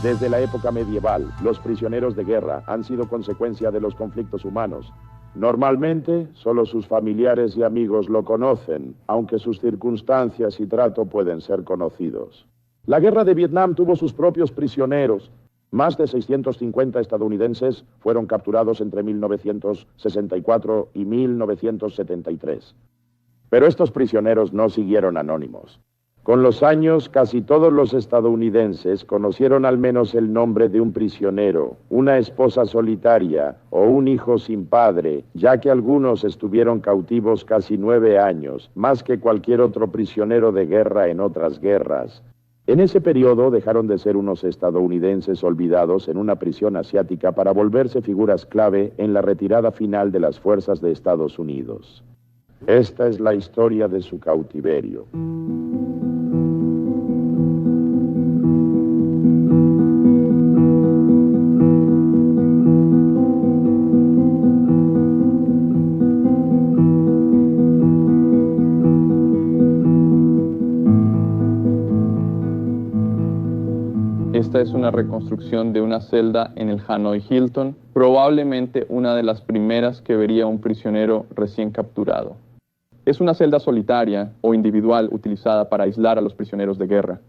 Desde la época medieval, los prisioneros de guerra han sido consecuencia de los conflictos humanos. Normalmente, solo sus familiares y amigos lo conocen, aunque sus circunstancias y trato pueden ser conocidos. La guerra de Vietnam tuvo sus propios prisioneros. Más de 650 estadounidenses fueron capturados entre 1964 y 1973. Pero estos prisioneros no siguieron anónimos. Con los años, casi todos los estadounidenses conocieron al menos el nombre de un prisionero, una esposa solitaria o un hijo sin padre, ya que algunos estuvieron cautivos casi 9 años, más que cualquier otro prisionero de guerra en otras guerras. En ese periodo dejaron de ser unos estadounidenses olvidados en una prisión asiática para volverse figuras clave en la retirada final de las fuerzas de Estados Unidos. Esta es la historia de su cautiverio. Esta es una reconstrucción de una celda en el Hanoi Hilton, probablemente una de las primeras que vería un prisionero recién capturado. Es una celda solitaria o individual utilizada para aislar a los prisioneros de guerra.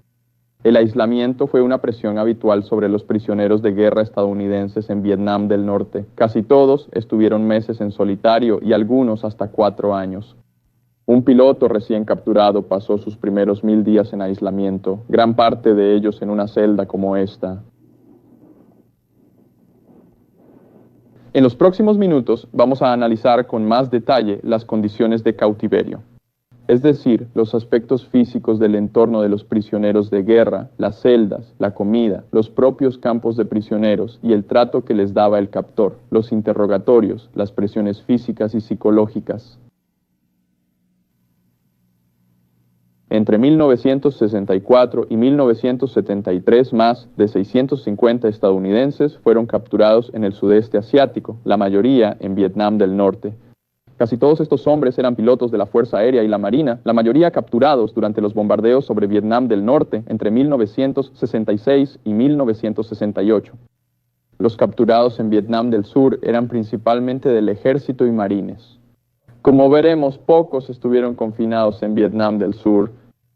El aislamiento fue una presión habitual sobre los prisioneros de guerra estadounidenses en Vietnam del Norte. Casi todos estuvieron meses en solitario y algunos hasta 4 años. Un piloto recién capturado pasó sus primeros 1000 días en aislamiento, gran parte de ellos en una celda como esta. En los próximos minutos vamos a analizar con más detalle las condiciones de cautiverio, es decir, los aspectos físicos del entorno de los prisioneros de guerra, las celdas, la comida, los propios campos de prisioneros y el trato que les daba el captor, los interrogatorios, las presiones físicas y psicológicas. Entre 1964 y 1973, más de 650 estadounidenses fueron capturados en el sudeste asiático, la mayoría en Vietnam del Norte. Casi todos estos hombres eran pilotos de la Fuerza Aérea y la Marina, la mayoría capturados durante los bombardeos sobre Vietnam del Norte entre 1966 y 1968. Los capturados en Vietnam del Sur eran principalmente del ejército y marines. Como veremos, pocos estuvieron confinados en Vietnam del Sur.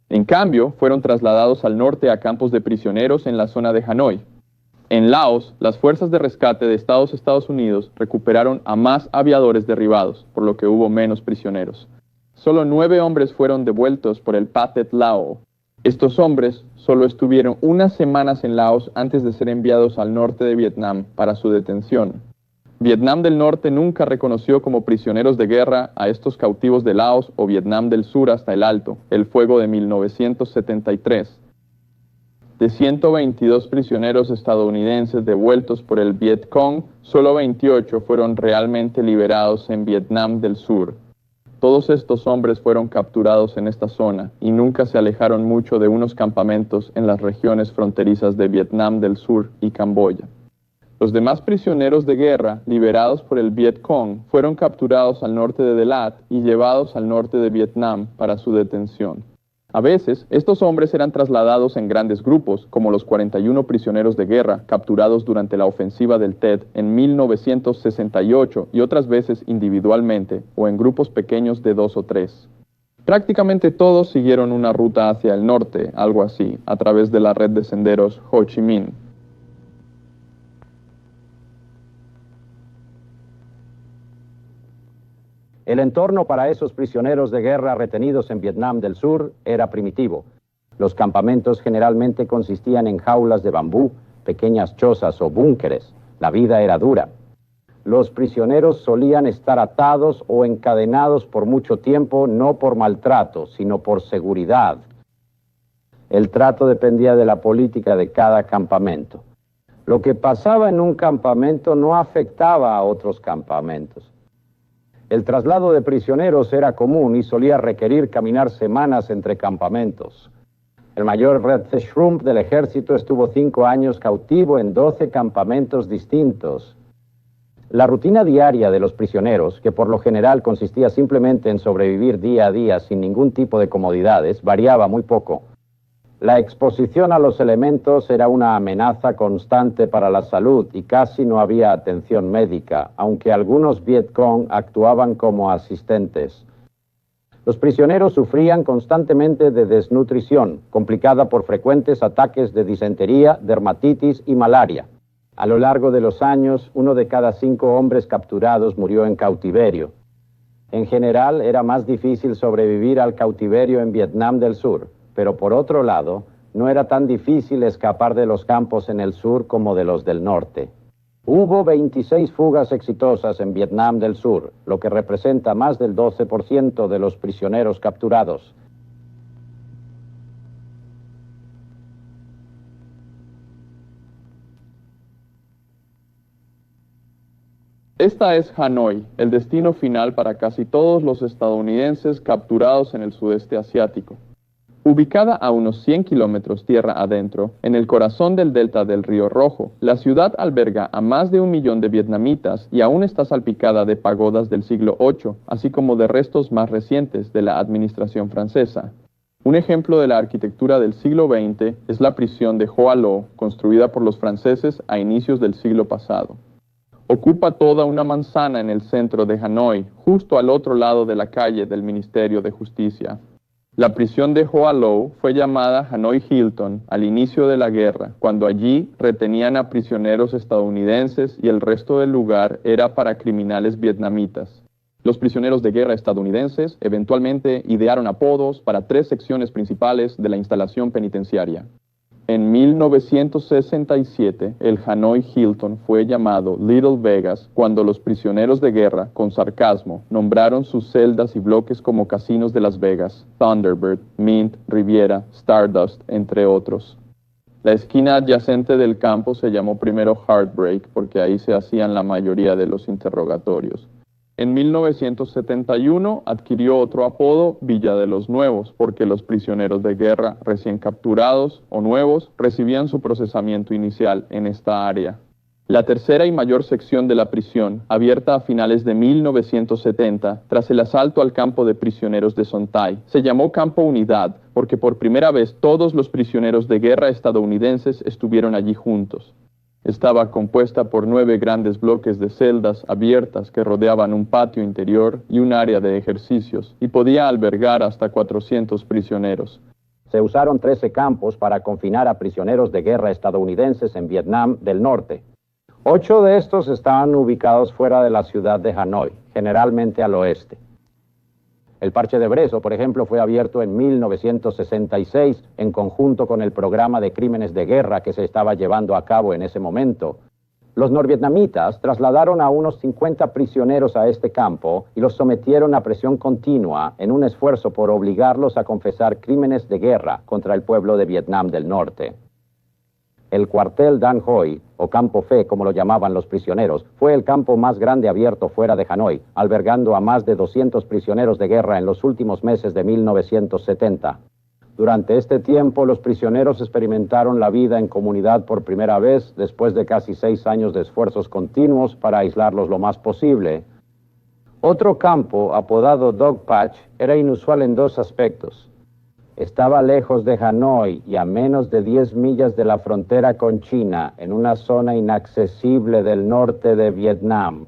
En cambio, fueron trasladados al norte a campos de prisioneros en la zona de Hanoi. En Laos, las fuerzas de rescate de Estados Unidos recuperaron a más aviadores derribados, por lo que hubo menos prisioneros. Solo 9 hombres fueron devueltos por el Pathet Lao. Estos hombres solo estuvieron unas semanas en Laos antes de ser enviados al norte de Vietnam para su detención. Vietnam del Norte nunca reconoció como prisioneros de guerra a estos cautivos de Laos o Vietnam del Sur hasta el Alto, el fuego de 1973. De 122 prisioneros estadounidenses devueltos por el Viet Cong, solo 28 fueron realmente liberados en Vietnam del Sur. Todos estos hombres fueron capturados en esta zona y nunca se alejaron mucho de unos campamentos en las regiones fronterizas de Vietnam del Sur y Camboya. Los demás prisioneros de guerra, liberados por el Viet Cong, fueron capturados al norte de Dalat y llevados al norte de Vietnam para su detención. A veces, estos hombres eran trasladados en grandes grupos, como los 41 prisioneros de guerra capturados durante la ofensiva del Tet en 1968 y otras veces individualmente o en grupos pequeños de 2 o 3. Prácticamente todos siguieron una ruta hacia el norte, algo así, a través de la red de senderos Ho Chi Minh. El entorno para esos prisioneros de guerra retenidos en Vietnam del Sur era primitivo. Los campamentos generalmente consistían en jaulas de bambú, pequeñas chozas o búnkeres. La vida era dura. Los prisioneros solían estar atados o encadenados por mucho tiempo, no por maltrato, sino por seguridad. El trato dependía de la política de cada campamento. Lo que pasaba en un campamento no afectaba a otros campamentos. El traslado de prisioneros era común y solía requerir caminar semanas entre campamentos. El mayor Red Shroom del ejército estuvo 5 años cautivo en 12 campamentos distintos. La rutina diaria de los prisioneros, que por lo general consistía simplemente en sobrevivir día a día sin ningún tipo de comodidades, variaba muy poco. La exposición a los elementos era una amenaza constante para la salud y casi no había atención médica, aunque algunos Vietcong actuaban como asistentes. Los prisioneros sufrían constantemente de desnutrición, complicada por frecuentes ataques de disentería, dermatitis y malaria. A lo largo de los años, 1 de cada 5 hombres capturados murió en cautiverio. En general, era más difícil sobrevivir al cautiverio en Vietnam del Sur, pero por otro lado, no era tan difícil escapar de los campos en el sur como de los del norte. Hubo 26 fugas exitosas en Vietnam del Sur, lo que representa más del 12% de los prisioneros capturados. Esta es Hanoi, el destino final para casi todos los estadounidenses capturados en el sudeste asiático. Ubicada a unos 100 kilómetros tierra adentro, en el corazón del delta del Río Rojo, la ciudad alberga a más de 1 millón de vietnamitas y aún está salpicada de pagodas del siglo VIII, así como de restos más recientes de la administración francesa. Un ejemplo de la arquitectura del siglo XX es la prisión de Hoa Lo, construida por los franceses a inicios del siglo pasado. Ocupa toda una manzana en el centro de Hanoi, justo al otro lado de la calle del Ministerio de Justicia. La prisión de Hoa Lo fue llamada Hanoi Hilton al inicio de la guerra, cuando allí retenían a prisioneros estadounidenses y el resto del lugar era para criminales vietnamitas. Los prisioneros de guerra estadounidenses eventualmente idearon apodos para 3 secciones principales de la instalación penitenciaria. En 1967, el Hanoi Hilton fue llamado Little Vegas cuando los prisioneros de guerra, con sarcasmo, nombraron sus celdas y bloques como casinos de Las Vegas, Thunderbird, Mint, Riviera, Stardust, entre otros. La esquina adyacente del campo se llamó primero Heartbreak porque ahí se hacían la mayoría de los interrogatorios. En 1971 adquirió otro apodo, Villa de los Nuevos, porque los prisioneros de guerra recién capturados o nuevos recibían su procesamiento inicial en esta área. La tercera y mayor sección de la prisión, abierta a finales de 1970, tras el asalto al campo de prisioneros de Son Tai, se llamó Campo Unidad, porque por primera vez todos los prisioneros de guerra estadounidenses estuvieron allí juntos. Estaba compuesta por 9 grandes bloques de celdas abiertas que rodeaban un patio interior y un área de ejercicios, y podía albergar hasta 400 prisioneros. Se usaron 13 campos para confinar a prisioneros de guerra estadounidenses en Vietnam del Norte. 8 de estos estaban ubicados fuera de la ciudad de Hanoi, generalmente al oeste. El Parche de Brezo, por ejemplo, fue abierto en 1966 en conjunto con el programa de crímenes de guerra que se estaba llevando a cabo en ese momento. Los norvietnamitas trasladaron a unos 50 prisioneros a este campo y los sometieron a presión continua en un esfuerzo por obligarlos a confesar crímenes de guerra contra el pueblo de Vietnam del Norte. El cuartel Dan Hoi, o Campo Phe, como lo llamaban los prisioneros, fue el campo más grande abierto fuera de Hanoi, albergando a más de 200 prisioneros de guerra en los últimos meses de 1970. Durante este tiempo, los prisioneros experimentaron la vida en comunidad por primera vez después de casi 6 años de esfuerzos continuos para aislarlos lo más posible. Otro campo, apodado Dog Patch, era inusual en 2 aspectos. Estaba lejos de Hanoi y a menos de 10 millas de la frontera con China, en una zona inaccesible del norte de Vietnam.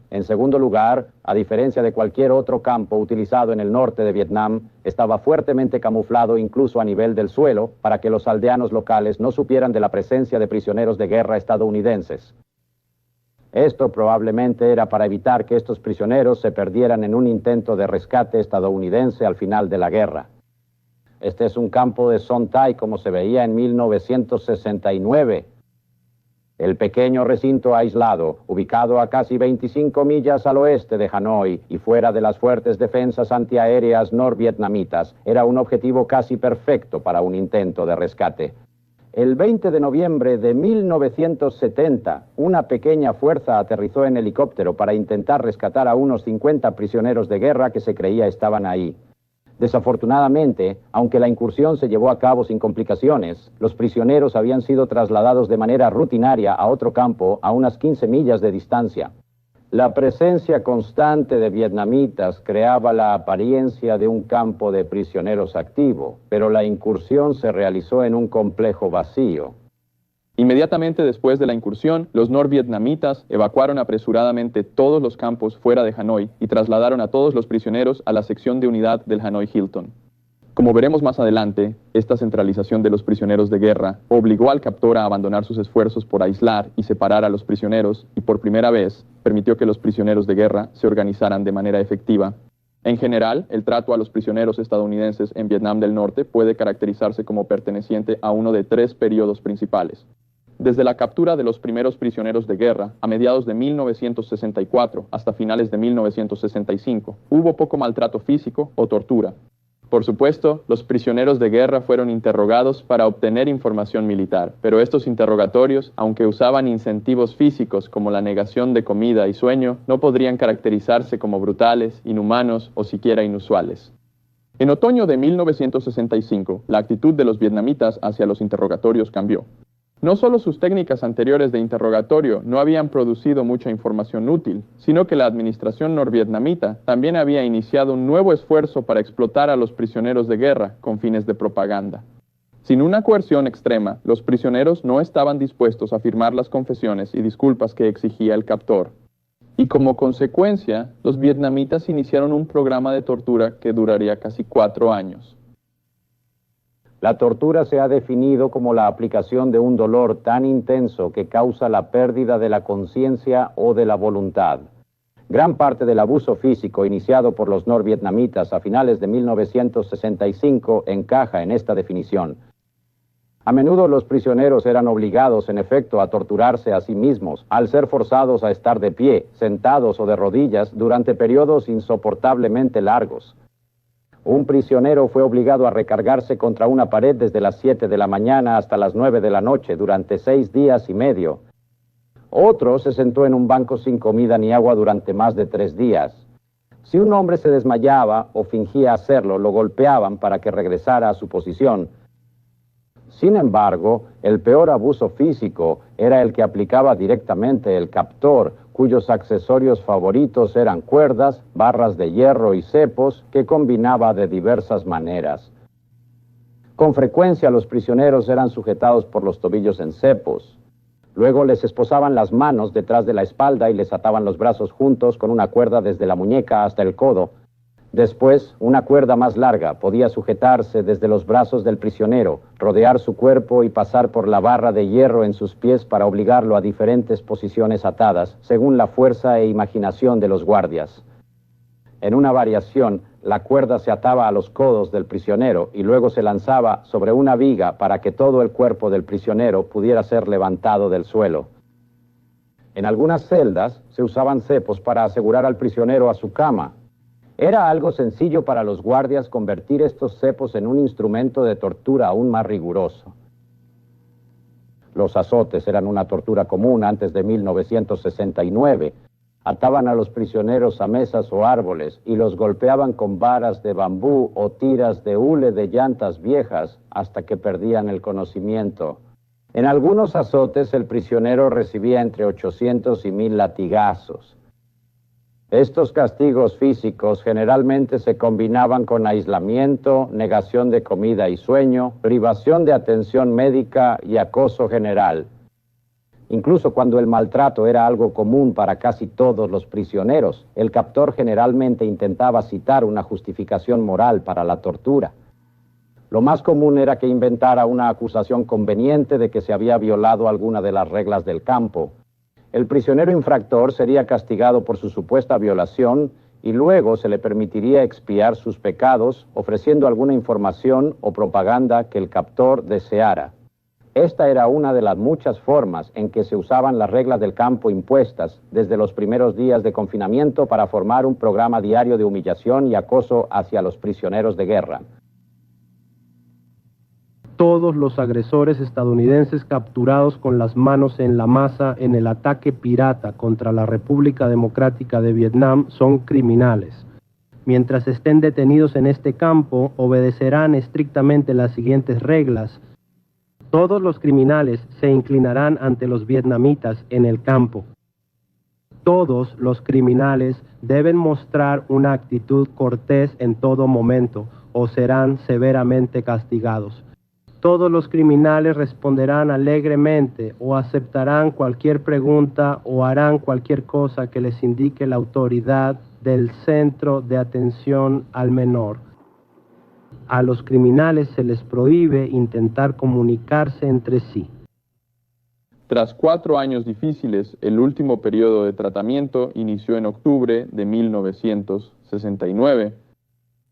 En segundo lugar, a diferencia de cualquier otro campo utilizado en el norte de Vietnam, estaba fuertemente camuflado incluso a nivel del suelo para que los aldeanos locales no supieran de la presencia de prisioneros de guerra estadounidenses. Esto probablemente era para evitar que estos prisioneros se perdieran en un intento de rescate estadounidense al final de la guerra. Este es un campo de Son Tai como se veía en 1969. El pequeño recinto aislado, ubicado a casi 25 millas al oeste de Hanoi y fuera de las fuertes defensas antiaéreas norvietnamitas, era un objetivo casi perfecto para un intento de rescate. El 20 de noviembre de 1970, una pequeña fuerza aterrizó en helicóptero para intentar rescatar a unos 50 prisioneros de guerra que se creía estaban ahí. Desafortunadamente, aunque la incursión se llevó a cabo sin complicaciones, los prisioneros habían sido trasladados de manera rutinaria a otro campo a unas 15 millas de distancia. La presencia constante de vietnamitas creaba la apariencia de un campo de prisioneros activo, pero la incursión se realizó en un complejo vacío. Inmediatamente después de la incursión, los norvietnamitas evacuaron apresuradamente todos los campos fuera de Hanoi y trasladaron a todos los prisioneros a la sección de unidad del Hanoi Hilton. Como veremos más adelante, esta centralización de los prisioneros de guerra obligó al captor a abandonar sus esfuerzos por aislar y separar a los prisioneros y por primera vez permitió que los prisioneros de guerra se organizaran de manera efectiva. En general, el trato a los prisioneros estadounidenses en Vietnam del Norte puede caracterizarse como perteneciente a uno de 3 periodos principales. Desde la captura de los primeros prisioneros de guerra a mediados de 1964 hasta finales de 1965, hubo poco maltrato físico o tortura. Por supuesto, los prisioneros de guerra fueron interrogados para obtener información militar, pero estos interrogatorios, aunque usaban incentivos físicos como la negación de comida y sueño, no podrían caracterizarse como brutales, inhumanos o siquiera inusuales. En otoño de 1965, la actitud de los vietnamitas hacia los interrogatorios cambió. No solo sus técnicas anteriores de interrogatorio no habían producido mucha información útil, sino que la administración norvietnamita también había iniciado un nuevo esfuerzo para explotar a los prisioneros de guerra con fines de propaganda. Sin una coerción extrema, los prisioneros no estaban dispuestos a firmar las confesiones y disculpas que exigía el captor. Y como consecuencia, los vietnamitas iniciaron un programa de tortura que duraría casi 4 años. La tortura se ha definido como la aplicación de un dolor tan intenso que causa la pérdida de la conciencia o de la voluntad. Gran parte del abuso físico iniciado por los norvietnamitas a finales de 1965 encaja en esta definición. A menudo los prisioneros eran obligados, en efecto, a torturarse a sí mismos, al ser forzados a estar de pie, sentados o de rodillas durante periodos insoportablemente largos. Un prisionero fue obligado a recargarse contra una pared desde las 7 de la mañana hasta las 9 de la noche durante 6 días y medio. Otro se sentó en un banco sin comida ni agua durante más de 3 días. Si un hombre se desmayaba o fingía hacerlo, lo golpeaban para que regresara a su posición. Sin embargo, el peor abuso físico era el que aplicaba directamente el captor, cuyos accesorios favoritos eran cuerdas, barras de hierro y cepos que combinaba de diversas maneras. Con frecuencia los prisioneros eran sujetados por los tobillos en cepos. Luego les esposaban las manos detrás de la espalda y les ataban los brazos juntos con una cuerda desde la muñeca hasta el codo. Después, una cuerda más larga podía sujetarse desde los brazos del prisionero, rodear su cuerpo y pasar por la barra de hierro en sus pies para obligarlo a diferentes posiciones atadas, según la fuerza e imaginación de los guardias. En una variación, la cuerda se ataba a los codos del prisionero y luego se lanzaba sobre una viga para que todo el cuerpo del prisionero pudiera ser levantado del suelo. En algunas celdas se usaban cepos para asegurar al prisionero a su cama. Era algo sencillo para los guardias convertir estos cepos en un instrumento de tortura aún más riguroso. Los azotes eran una tortura común antes de 1969. Ataban a los prisioneros a mesas o árboles y los golpeaban con varas de bambú o tiras de hule de llantas viejas hasta que perdían el conocimiento. En algunos azotes el prisionero recibía entre 800 y 1000 latigazos. Estos castigos físicos generalmente se combinaban con aislamiento, negación de comida y sueño, privación de atención médica y acoso general. Incluso cuando el maltrato era algo común para casi todos los prisioneros, el captor generalmente intentaba citar una justificación moral para la tortura. Lo más común era que inventara una acusación conveniente de que se había violado alguna de las reglas del campo. El prisionero infractor sería castigado por su supuesta violación y luego se le permitiría expiar sus pecados ofreciendo alguna información o propaganda que el captor deseara. Esta era una de las muchas formas en que se usaban las reglas del campo impuestas desde los primeros días de confinamiento para formar un programa diario de humillación y acoso hacia los prisioneros de guerra. Todos los agresores estadounidenses capturados con las manos en la masa en el ataque pirata contra la República Democrática de Vietnam son criminales. Mientras estén detenidos en este campo, obedecerán estrictamente las siguientes reglas. Todos los criminales se inclinarán ante los vietnamitas en el campo. Todos los criminales deben mostrar una actitud cortés en todo momento o serán severamente castigados. Todos los criminales responderán alegremente o aceptarán cualquier pregunta o harán cualquier cosa que les indique la autoridad del Centro de Atención al Menor. A los criminales se les prohíbe intentar comunicarse entre sí. Tras 4 años difíciles, el último periodo de tratamiento inició en octubre de 1969.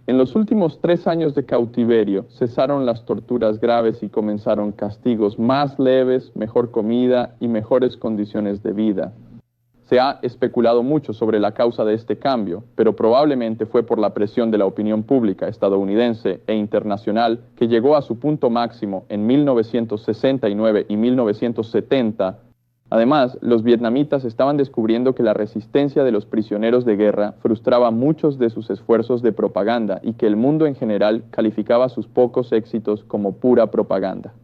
En los últimos 3 años de cautiverio cesaron las torturas graves y comenzaron castigos más leves, mejor comida y mejores condiciones de vida. Se ha especulado mucho sobre la causa de este cambio, pero probablemente fue por la presión de la opinión pública estadounidense e internacional que llegó a su punto máximo en 1969 y 1970. Además, los vietnamitas estaban descubriendo que la resistencia de los prisioneros de guerra frustraba muchos de sus esfuerzos de propaganda y que el mundo en general calificaba sus pocos éxitos como pura propaganda.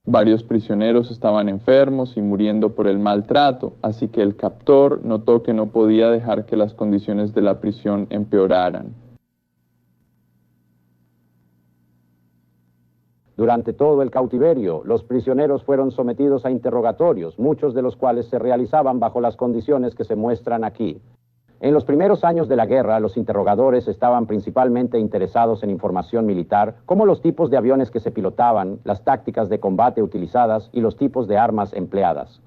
Varios prisioneros estaban enfermos y muriendo por el maltrato, así que el captor notó que no podía dejar que las condiciones de la prisión empeoraran. Durante todo el cautiverio, los prisioneros fueron sometidos a interrogatorios, muchos de los cuales se realizaban bajo las condiciones que se muestran aquí. En los primeros años de la guerra, los interrogadores estaban principalmente interesados en información militar, como los tipos de aviones que se pilotaban, las tácticas de combate utilizadas y los tipos de armas empleadas.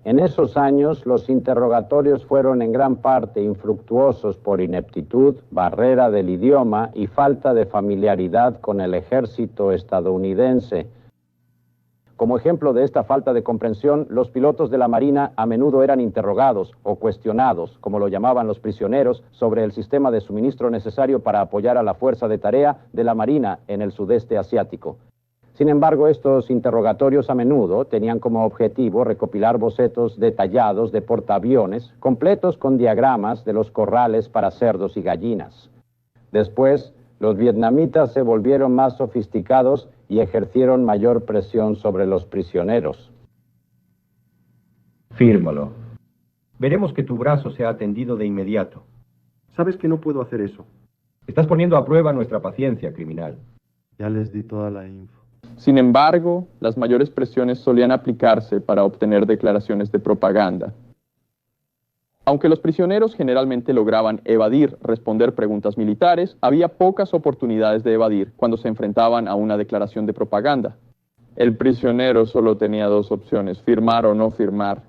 En esos años, los interrogatorios fueron en gran parte infructuosos por ineptitud, barrera del idioma y falta de familiaridad con el ejército estadounidense. Como ejemplo de esta falta de comprensión, los pilotos de la Marina a menudo eran interrogados o cuestionados, como lo llamaban los prisioneros, sobre el sistema de suministro necesario para apoyar a la fuerza de tarea de la Marina en el sudeste asiático. Sin embargo, estos interrogatorios a menudo tenían como objetivo recopilar bocetos detallados de portaaviones, completos con diagramas de los corrales para cerdos y gallinas. Después, los vietnamitas se volvieron más sofisticados y ejercieron mayor presión sobre los prisioneros. Fírmalo. Veremos que tu brazo sea atendido de inmediato. Sabes que no puedo hacer eso. Estás poniendo a prueba nuestra paciencia, criminal. Ya les di toda la info. Sin embargo, las mayores presiones solían aplicarse para obtener declaraciones de propaganda. Aunque los prisioneros generalmente lograban evadir responder preguntas militares, había pocas oportunidades de evadir cuando se enfrentaban a una declaración de propaganda. El prisionero solo tenía 2 opciones, firmar o no firmar.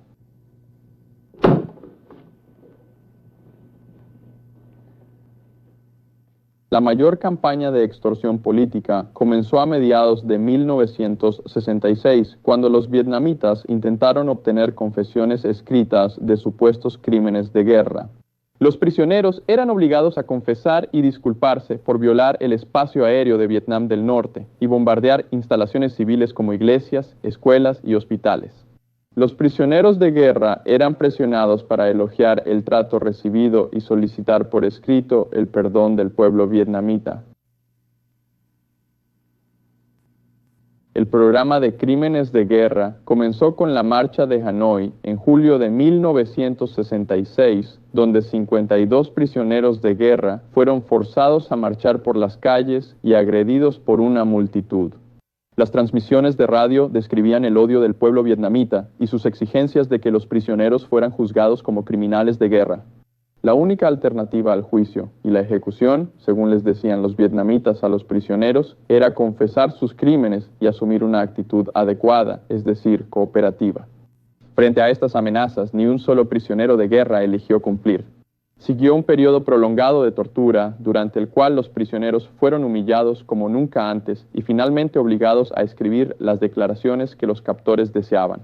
La mayor campaña de extorsión política comenzó a mediados de 1966, cuando los vietnamitas intentaron obtener confesiones escritas de supuestos crímenes de guerra. Los prisioneros eran obligados a confesar y disculparse por violar el espacio aéreo de Vietnam del Norte y bombardear instalaciones civiles como iglesias, escuelas y hospitales. Los prisioneros de guerra eran presionados para elogiar el trato recibido y solicitar por escrito el perdón del pueblo vietnamita. El programa de crímenes de guerra comenzó con la Marcha de Hanoi en julio de 1966, donde 52 prisioneros de guerra fueron forzados a marchar por las calles y agredidos por una multitud. Las transmisiones de radio describían el odio del pueblo vietnamita y sus exigencias de que los prisioneros fueran juzgados como criminales de guerra. La única alternativa al juicio y la ejecución, según les decían los vietnamitas a los prisioneros, era confesar sus crímenes y asumir una actitud adecuada, es decir, cooperativa. Frente a estas amenazas, ni un solo prisionero de guerra eligió cumplir. Siguió un periodo prolongado de tortura, durante el cual los prisioneros fueron humillados como nunca antes y finalmente obligados a escribir las declaraciones que los captores deseaban.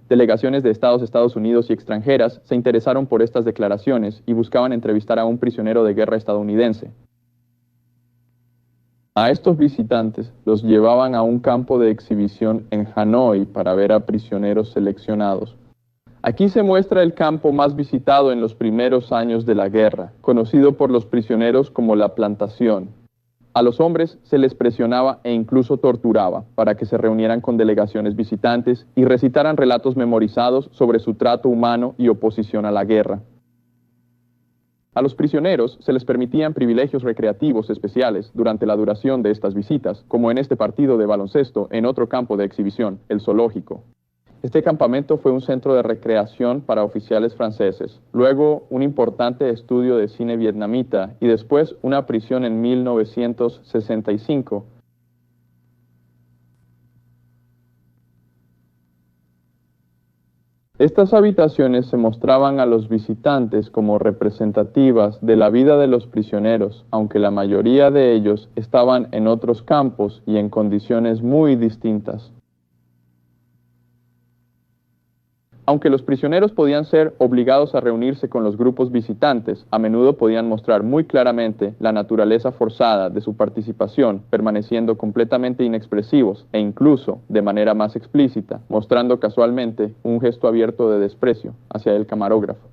Delegaciones de Estados Unidos y extranjeras se interesaron por estas declaraciones y buscaban entrevistar a un prisionero de guerra estadounidense. A estos visitantes los llevaban a un campo de exhibición en Hanoi para ver a prisioneros seleccionados. Aquí se muestra el campo más visitado en los primeros años de la guerra, conocido por los prisioneros como la plantación. A los hombres se les presionaba e incluso torturaba para que se reunieran con delegaciones visitantes y recitaran relatos memorizados sobre su trato humano y oposición a la guerra. A los prisioneros se les permitían privilegios recreativos especiales durante la duración de estas visitas, como en este partido de baloncesto en otro campo de exhibición, el zoológico. Este campamento fue un centro de recreación para oficiales franceses, luego un importante estudio de cine vietnamita y después una prisión en 1965. Estas habitaciones se mostraban a los visitantes como representativas de la vida de los prisioneros, aunque la mayoría de ellos estaban en otros campos y en condiciones muy distintas. Aunque los prisioneros podían ser obligados a reunirse con los grupos visitantes, a menudo podían mostrar muy claramente la naturaleza forzada de su participación, permaneciendo completamente inexpresivos e incluso, de manera más explícita, mostrando casualmente un gesto abierto de desprecio hacia el camarógrafo.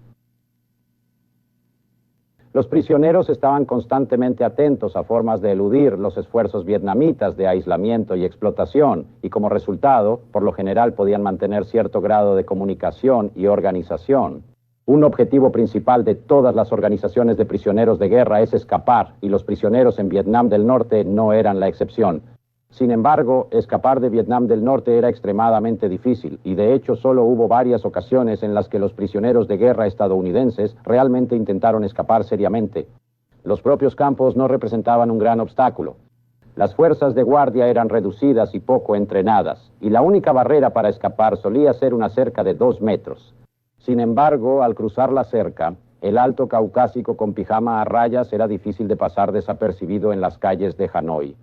Los prisioneros estaban constantemente atentos a formas de eludir los esfuerzos vietnamitas de aislamiento y explotación, y como resultado, por lo general podían mantener cierto grado de comunicación y organización. Un objetivo principal de todas las organizaciones de prisioneros de guerra es escapar, y los prisioneros en Vietnam del Norte no eran la excepción. Sin embargo, escapar de Vietnam del Norte era extremadamente difícil, y de hecho solo hubo varias ocasiones en las que los prisioneros de guerra estadounidenses realmente intentaron escapar seriamente. Los propios campos no representaban un gran obstáculo. Las fuerzas de guardia eran reducidas y poco entrenadas, y la única barrera para escapar solía ser una cerca de 2 metros. Sin embargo, al cruzar la cerca, el alto caucásico con pijama a rayas era difícil de pasar desapercibido en las calles de Hanoi.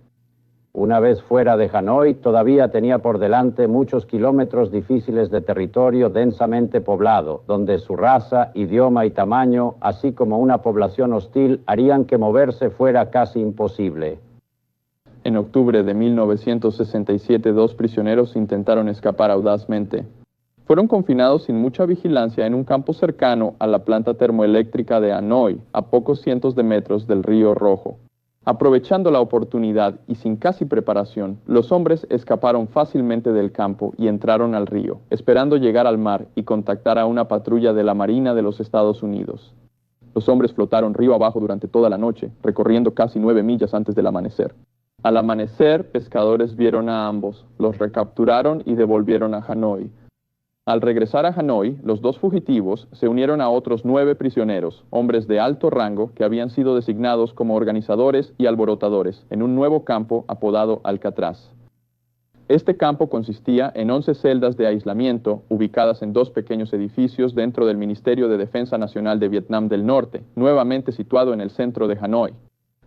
Una vez fuera de Hanoi, todavía tenía por delante muchos kilómetros difíciles de territorio densamente poblado, donde su raza, idioma y tamaño, así como una población hostil, harían que moverse fuera casi imposible. En octubre de 1967, 2 prisioneros intentaron escapar audazmente. Fueron confinados sin mucha vigilancia en un campo cercano a la planta termoeléctrica de Hanoi, a pocos cientos de metros del Río Rojo. Aprovechando la oportunidad y sin casi preparación, los hombres escaparon fácilmente del campo y entraron al río, esperando llegar al mar y contactar a una patrulla de la Marina de los Estados Unidos. Los hombres flotaron río abajo durante toda la noche, recorriendo casi 9 millas antes del amanecer. Al amanecer, pescadores vieron a ambos, los recapturaron y devolvieron a Hanoi. Al regresar a Hanoi, los 2 fugitivos se unieron a otros 9 prisioneros, hombres de alto rango que habían sido designados como organizadores y alborotadores, en un nuevo campo apodado Alcatraz. Este campo consistía en 11 celdas de aislamiento ubicadas en 2 pequeños edificios dentro del Ministerio de Defensa Nacional de Vietnam del Norte, nuevamente situado en el centro de Hanoi.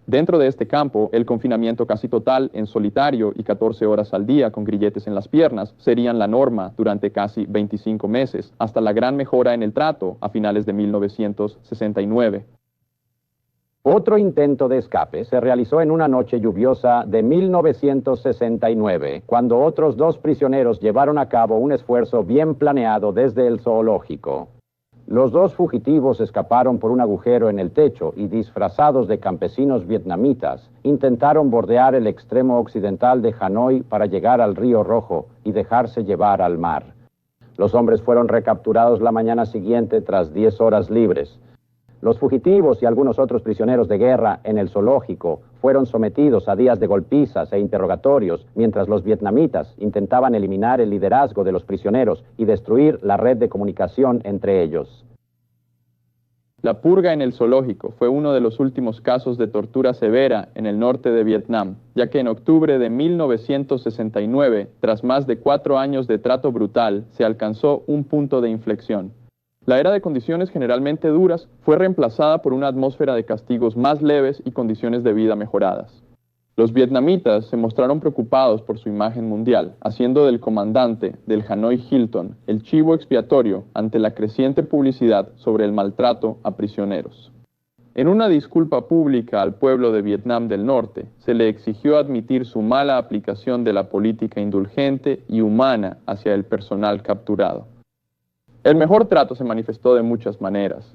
Dentro de este campo, el confinamiento casi total en solitario y 14 horas al día con grilletes en las piernas serían la norma durante casi 25 meses, hasta la gran mejora en el trato a finales de 1969. Otro intento de escape se realizó en una noche lluviosa de 1969, cuando otros 2 prisioneros llevaron a cabo un esfuerzo bien planeado desde el zoológico. Los 2 fugitivos escaparon por un agujero en el techo y, disfrazados de campesinos vietnamitas, intentaron bordear el extremo occidental de Hanoi para llegar al Río Rojo y dejarse llevar al mar. Los hombres fueron recapturados la mañana siguiente tras 10 horas libres. Los fugitivos y algunos otros prisioneros de guerra en el zoológico fueron sometidos a días de golpizas e interrogatorios, mientras los vietnamitas intentaban eliminar el liderazgo de los prisioneros y destruir la red de comunicación entre ellos. La purga en el zoológico fue uno de los últimos casos de tortura severa en el norte de Vietnam, ya que en octubre de 1969, tras más de 4 años de trato brutal, se alcanzó un punto de inflexión. La era de condiciones generalmente duras fue reemplazada por una atmósfera de castigos más leves y condiciones de vida mejoradas. Los vietnamitas se mostraron preocupados por su imagen mundial, haciendo del comandante del Hanoi Hilton el chivo expiatorio ante la creciente publicidad sobre el maltrato a prisioneros. En una disculpa pública al pueblo de Vietnam del Norte, se le exigió admitir su mala aplicación de la política indulgente y humana hacia el personal capturado. El mejor trato se manifestó de muchas maneras.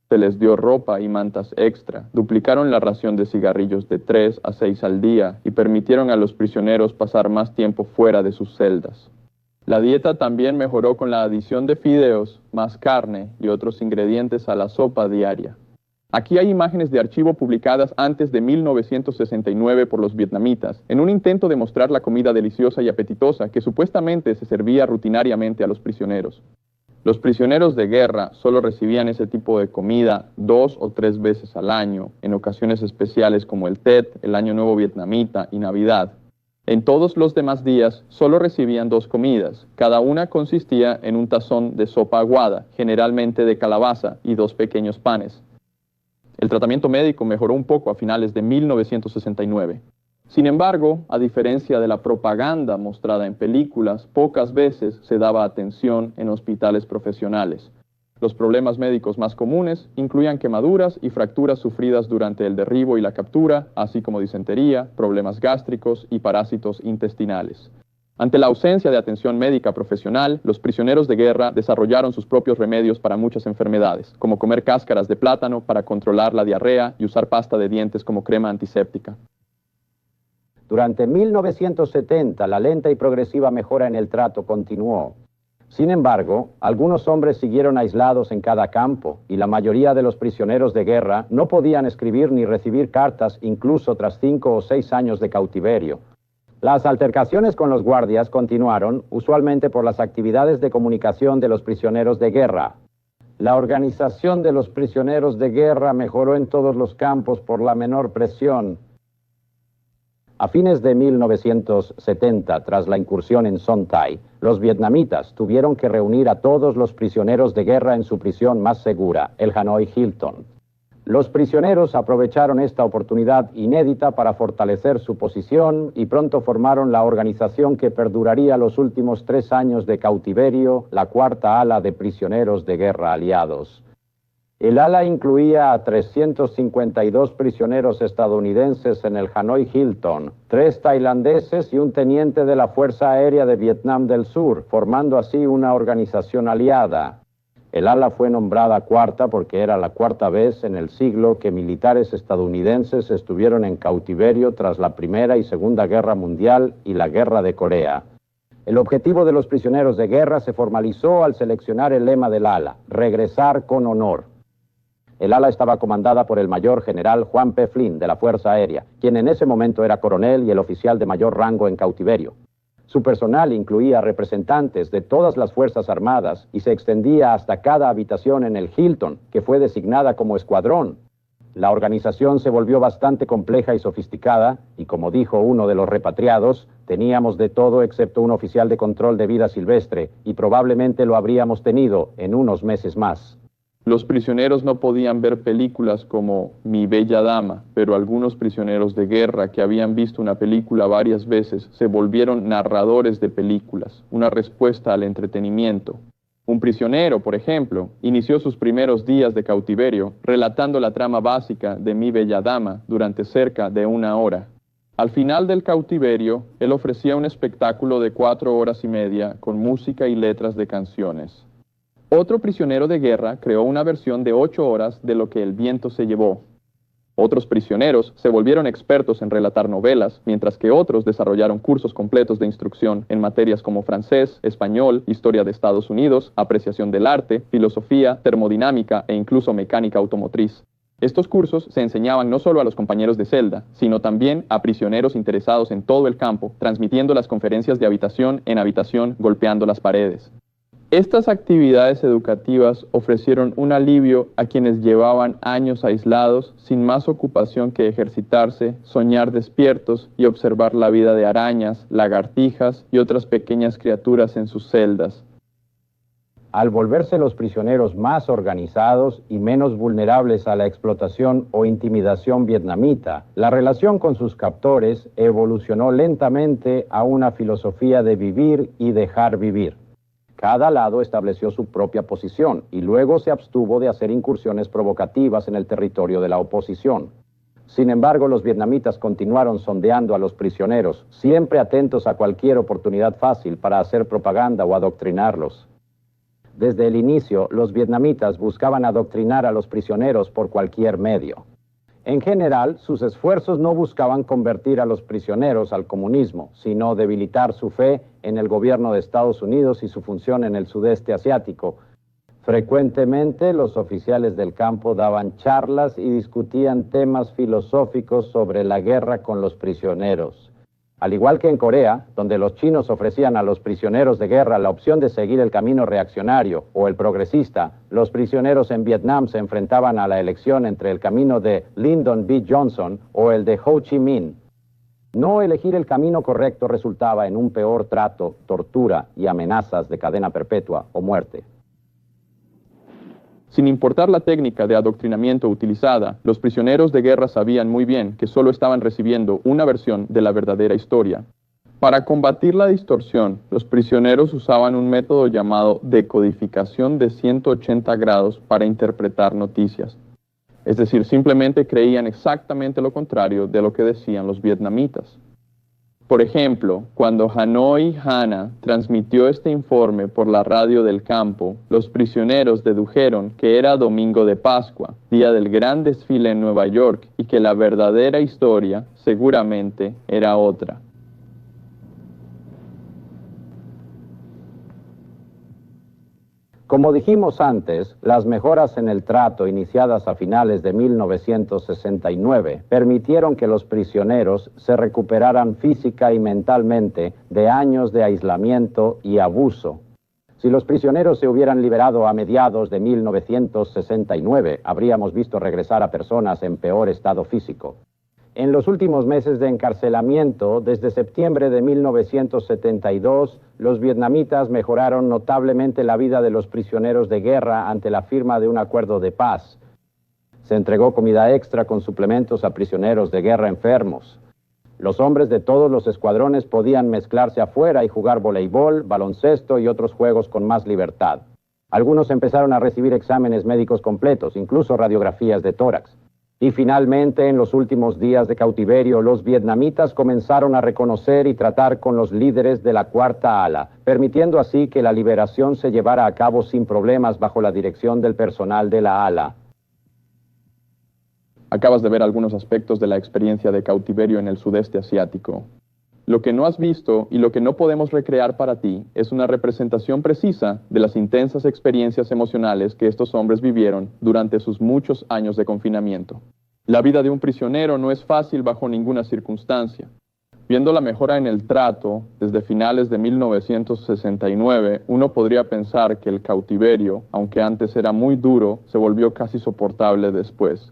Se les dio ropa y mantas extra, duplicaron la ración de cigarrillos de 3 a 6 al día y permitieron a los prisioneros pasar más tiempo fuera de sus celdas. La dieta también mejoró con la adición de fideos, más carne y otros ingredientes a la sopa diaria. Aquí hay imágenes de archivo publicadas antes de 1969 por los vietnamitas, en un intento de mostrar la comida deliciosa y apetitosa que supuestamente se servía rutinariamente a los prisioneros. Los prisioneros de guerra solo recibían ese tipo de comida 2 o 3 veces al año, en ocasiones especiales como el Tet, el Año Nuevo Vietnamita y Navidad. En todos los demás días solo recibían 2 comidas, cada una consistía en un tazón de sopa aguada, generalmente de calabaza, y 2 pequeños panes. El tratamiento médico mejoró un poco a finales de 1969. Sin embargo, a diferencia de la propaganda mostrada en películas, pocas veces se daba atención en hospitales profesionales. Los problemas médicos más comunes incluían quemaduras y fracturas sufridas durante el derribo y la captura, así como disentería, problemas gástricos y parásitos intestinales. Ante la ausencia de atención médica profesional, los prisioneros de guerra desarrollaron sus propios remedios para muchas enfermedades, como comer cáscaras de plátano para controlar la diarrea y usar pasta de dientes como crema antiséptica. Durante 1970, la lenta y progresiva mejora en el trato continuó. Sin embargo, algunos hombres siguieron aislados en cada campo y la mayoría de los prisioneros de guerra no podían escribir ni recibir cartas incluso tras 5 o 6 años de cautiverio. Las altercaciones con los guardias continuaron, usualmente por las actividades de comunicación de los prisioneros de guerra. La organización de los prisioneros de guerra mejoró en todos los campos por la menor presión. A fines de 1970, tras la incursión en Son Tai, los vietnamitas tuvieron que reunir a todos los prisioneros de guerra en su prisión más segura, el Hanoi Hilton. Los prisioneros aprovecharon esta oportunidad inédita para fortalecer su posición y pronto formaron la organización que perduraría los últimos 3 años de cautiverio, la cuarta ala de prisioneros de guerra aliados. El ala incluía a 352 prisioneros estadounidenses en el Hanoi Hilton, 3 tailandeses y un teniente de la Fuerza Aérea de Vietnam del Sur, formando así una organización aliada. El ala fue nombrada cuarta porque era la 4ª vez en el siglo que militares estadounidenses estuvieron en cautiverio tras la Primera y Segunda Guerra Mundial y la Guerra de Corea. El objetivo de los prisioneros de guerra se formalizó al seleccionar el lema del ala, regresar con honor. El ala estaba comandada por el mayor general Juan P. Flynn de la Fuerza Aérea, quien en ese momento era coronel y el oficial de mayor rango en cautiverio. Su personal incluía representantes de todas las Fuerzas Armadas y se extendía hasta cada habitación en el Hilton, que fue designada como escuadrón. La organización se volvió bastante compleja y sofisticada, y como dijo uno de los repatriados, teníamos de todo excepto un oficial de control de vida silvestre, y probablemente lo habríamos tenido en unos meses más. Los prisioneros no podían ver películas como Mi Bella Dama, pero algunos prisioneros de guerra que habían visto una película varias veces se volvieron narradores de películas, una respuesta al entretenimiento. Un prisionero, por ejemplo, inició sus primeros días de cautiverio relatando la trama básica de Mi Bella Dama durante cerca de 1 hora. Al final del cautiverio, él ofrecía un espectáculo de 4 horas y media con música y letras de canciones. Otro prisionero de guerra creó una versión de 8 horas de Lo que el viento se llevó. Otros prisioneros se volvieron expertos en relatar novelas, mientras que otros desarrollaron cursos completos de instrucción en materias como francés, español, historia de Estados Unidos, apreciación del arte, filosofía, termodinámica e incluso mecánica automotriz. Estos cursos se enseñaban no solo a los compañeros de celda, sino también a prisioneros interesados en todo el campo, transmitiendo las conferencias de habitación en habitación, golpeando las paredes. Estas actividades educativas ofrecieron un alivio a quienes llevaban años aislados, sin más ocupación que ejercitarse, soñar despiertos y observar la vida de arañas, lagartijas y otras pequeñas criaturas en sus celdas. Al volverse los prisioneros más organizados y menos vulnerables a la explotación o intimidación vietnamita, la relación con sus captores evolucionó lentamente a una filosofía de vivir y dejar vivir. Cada lado estableció su propia posición y luego se abstuvo de hacer incursiones provocativas en el territorio de la oposición. Sin embargo, los vietnamitas continuaron sondeando a los prisioneros, siempre atentos a cualquier oportunidad fácil para hacer propaganda o adoctrinarlos. Desde el inicio, los vietnamitas buscaban adoctrinar a los prisioneros por cualquier medio. En general, sus esfuerzos no buscaban convertir a los prisioneros al comunismo, sino debilitar su fe en el gobierno de Estados Unidos y su función en el sudeste asiático. Frecuentemente los oficiales del campo daban charlas y discutían temas filosóficos sobre la guerra con los prisioneros. Al igual que en Corea, donde los chinos ofrecían a los prisioneros de guerra la opción de seguir el camino reaccionario o el progresista, los prisioneros en Vietnam se enfrentaban a la elección entre el camino de Lyndon B. Johnson o el de Ho Chi Minh. No elegir el camino correcto resultaba en un peor trato, tortura y amenazas de cadena perpetua o muerte. Sin importar la técnica de adoctrinamiento utilizada, los prisioneros de guerra sabían muy bien que solo estaban recibiendo una versión de la verdadera historia. Para combatir la distorsión, los prisioneros usaban un método llamado decodificación de 180 grados para interpretar noticias. Es decir, simplemente creían exactamente lo contrario de lo que decían los vietnamitas. Por ejemplo, cuando Hanoi Hana transmitió este informe por la radio del campo, los prisioneros dedujeron que era domingo de Pascua, día del gran desfile en Nueva York, y que la verdadera historia seguramente era otra. Como dijimos antes, las mejoras en el trato iniciadas a finales de 1969 permitieron que los prisioneros se recuperaran física y mentalmente de años de aislamiento y abuso. Si los prisioneros se hubieran liberado a mediados de 1969, habríamos visto regresar a personas en peor estado físico. En los últimos meses de encarcelamiento, desde septiembre de 1972, los vietnamitas mejoraron notablemente la vida de los prisioneros de guerra ante la firma de un acuerdo de paz. Se entregó comida extra con suplementos a prisioneros de guerra enfermos. Los hombres de todos los escuadrones podían mezclarse afuera y jugar voleibol, baloncesto y otros juegos con más libertad. Algunos empezaron a recibir exámenes médicos completos, incluso radiografías de tórax. Y finalmente, en los últimos días de cautiverio, los vietnamitas comenzaron a reconocer y tratar con los líderes de la cuarta ala, permitiendo así que la liberación se llevara a cabo sin problemas bajo la dirección del personal de la ala. Acabas de ver algunos aspectos de la experiencia de cautiverio en el sudeste asiático. Lo que no has visto y lo que no podemos recrear para ti es una representación precisa de las intensas experiencias emocionales que estos hombres vivieron durante sus muchos años de confinamiento. La vida de un prisionero no es fácil bajo ninguna circunstancia. Viendo la mejora en el trato desde finales de 1969, uno podría pensar que el cautiverio, aunque antes era muy duro, se volvió casi soportable después.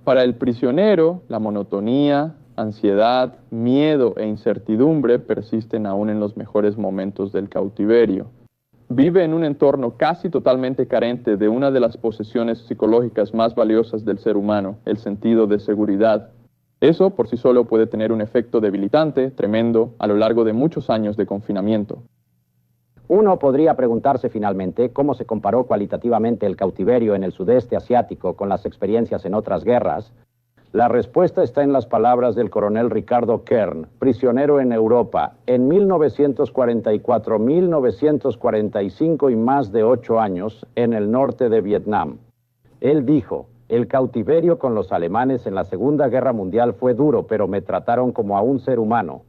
Para el prisionero, la monotonía, ansiedad, miedo e incertidumbre persisten aún en los mejores momentos del cautiverio. Vive en un entorno casi totalmente carente de una de las posesiones psicológicas más valiosas del ser humano, el sentido de seguridad. Eso por sí solo puede tener un efecto debilitante, tremendo, a lo largo de muchos años de confinamiento. Uno podría preguntarse finalmente cómo se comparó cualitativamente el cautiverio en el sudeste asiático con las experiencias en otras guerras. La respuesta está en las palabras del coronel Ricardo Kern, prisionero en Europa, en 1944, 1945 y más de 8 años en el norte de Vietnam. Él dijo: el cautiverio con los alemanes en la Segunda Guerra Mundial fue duro, pero me trataron como a un ser humano.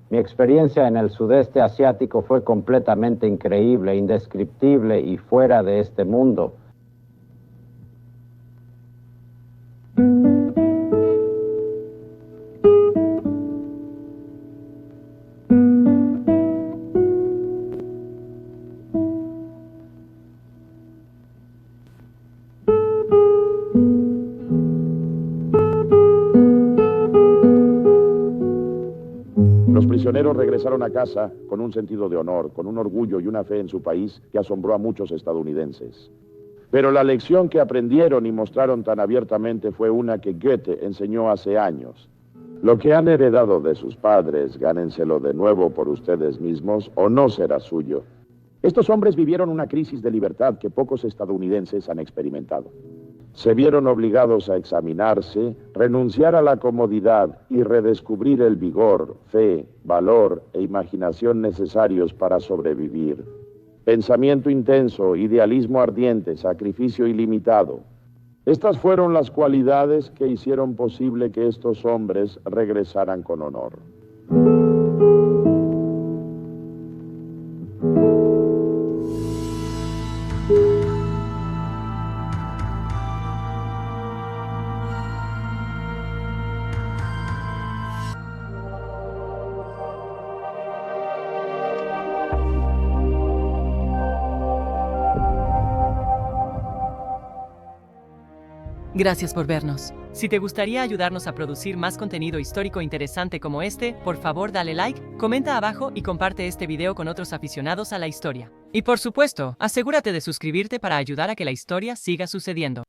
Mi experiencia en el sudeste asiático fue completamente increíble, indescriptible y fuera de este mundo. Los prisioneros regresaron a casa con un sentido de honor, con un orgullo y una fe en su país que asombró a muchos estadounidenses. Pero la lección que aprendieron y mostraron tan abiertamente fue una que Goethe enseñó hace años. Lo que han heredado de sus padres, gánenselo de nuevo por ustedes mismos o no será suyo. Estos hombres vivieron una crisis de libertad que pocos estadounidenses han experimentado. Se vieron obligados a examinarse, renunciar a la comodidad y redescubrir el vigor, fe, valor e imaginación necesarios para sobrevivir. Pensamiento intenso, idealismo ardiente, sacrificio ilimitado. Estas fueron las cualidades que hicieron posible que estos hombres regresaran con honor. Gracias por vernos. Si te gustaría ayudarnos a producir más contenido histórico interesante como este, por favor dale like, comenta abajo y comparte este video con otros aficionados a la historia. Y por supuesto, asegúrate de suscribirte para ayudar a que la historia siga sucediendo.